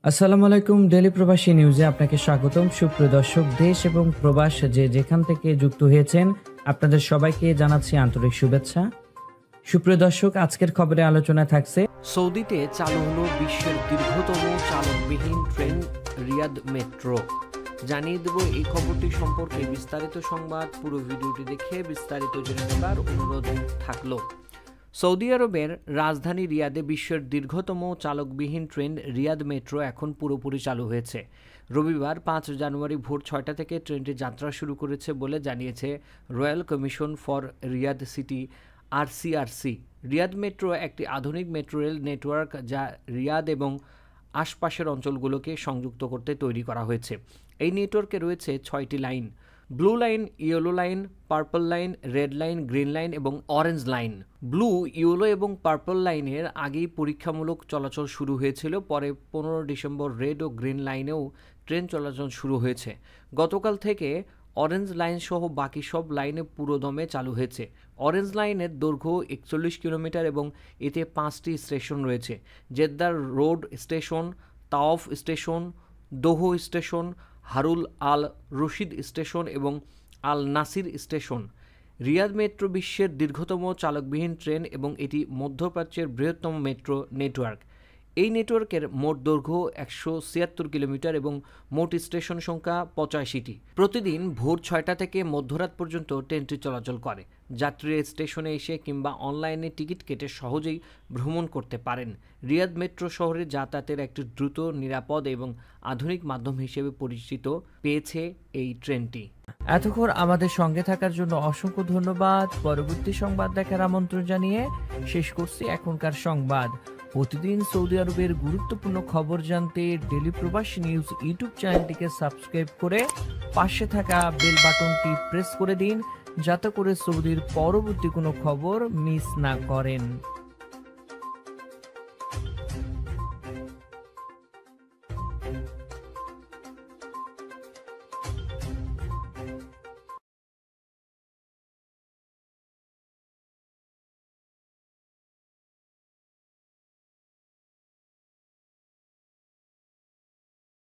আসসালামু আলাইকুম। ডেইলি প্রবাসী নিউজে আপনাকে স্বাগতম। সুপ্রিয় দর্শক, দেশ এবং প্রবাস যে যেখান থেকে যুক্ত হয়েছেন আপনাদের সবাইকে জানাচ্ছি আন্তরিক শুভেচ্ছা। সুপ্রিয় দর্শক, আজকের খবরে আলোচনা থাকছে সৌদিতে চালু হলো বিশ্বের দীর্ঘতম চালকবিহীন ট্রেন রিয়াদ মেট্রো। জানিয়ে দেব এই খবরটি সম্পর্কে বিস্তারিত সংবাদ। পুরো ভিডিওটি দেখে বিস্তারিত জেনে নেবার অনুরোধ থাকলো। সৌদি আরবের রাজধানী রিয়াদে বিশ্বের দীর্ঘতম চালকবিহীন ট্রেন রিয়াদ মেট্রো এখন পুরোপুরি চালু হয়েছে। রবিবার 5 জানুয়ারি ভোর 6টা থেকে ট্রেনটি যাত্রা শুরু করেছে বলে জানিয়েছে royal commission for Riyadh city RCRC। Riyadh metro একটি আধুনিক মেট্রো রেল নেটওয়ার্ক যা রিয়াদ এবং আশপাশের অঞ্চলগুলোকে সংযুক্ত করতে তৈরি করা হয়েছে। এই নেটওয়ার্কে রয়েছে 6টি line: blue line, yellow line, purple line, red line, green line এবং অরেঞ্জ লাইন। ব্লু, ইয়েলো এবং পার্পল লাইনের আগেই পরীক্ষামূলক চলাচল শুরু হয়েছিল। পরে 15 ডিসেম্বর রেড ও গ্রিন লাইনেও ট্রেন চলাচল শুরু হয়েছে। গতকাল থেকে অরেঞ্জ লাইন সহ বাকি সব লাইনে পুরোদমে চালু হয়েছে। অরেঞ্জ লাইনের দৈর্ঘ্য 41 কিলোমিটার এবং এতে 5টি স্টেশন রয়েছে: জেদ্দার রোড স্টেশন, তাওফ স্টেশন, দোহ স্টেশন, হারুল আল রশিদ স্টেশন এবং আল নাসির স্টেশন। রিয়াদ মেট্রো বিশ্বের দীর্ঘতম চালকবিহীন ট্রেন এবং এটি মধ্যপ্রাচ্যের বৃহত্তম মেট্রো নেটওয়ার্ক। এই নেটওয়ার্কের মোট দৈর্ঘ্য 176 কিলোমিটার এবং মোট স্টেশন সংখ্যা 85টি। প্রতিদিন ভোর 6টা থেকে মধ্যরাত পর্যন্ত ট্রেনটি চলাচল করে। যাত্রীরা স্টেশনে এসে কিংবা অনলাইনে টিকিট কেটে সহজেই ভ্রমণ করতে পারেন। রিয়াদ মেট্রো শহরে যাতায়াতের একটি দ্রুত, নিরাপদ এবং আধুনিক মাধ্যম হিসেবে পরিচিত পেয়েছে এই ট্রেনটি। এতক্ষণ আমাদের সঙ্গে থাকার জন্য অসংখ্য ধন্যবাদ। পরবর্তী সংবাদ দেখার আমন্ত্রণ জানিয়ে শেষ করছি এখনকার সংবাদ। প্রতিদিন সৌদি আরবের গুরুত্বপূর্ণ খবর জানতে ডেইলি প্রবাসী নিউজ ইউটিউব চ্যানেলটিকে সাবস্ক্রাইব করে পাশে থাকা বেল বাটনটি প্রেস করে দিন, যাতে করে সৌদির পরবর্তী কোনো খবর মিস না করেন।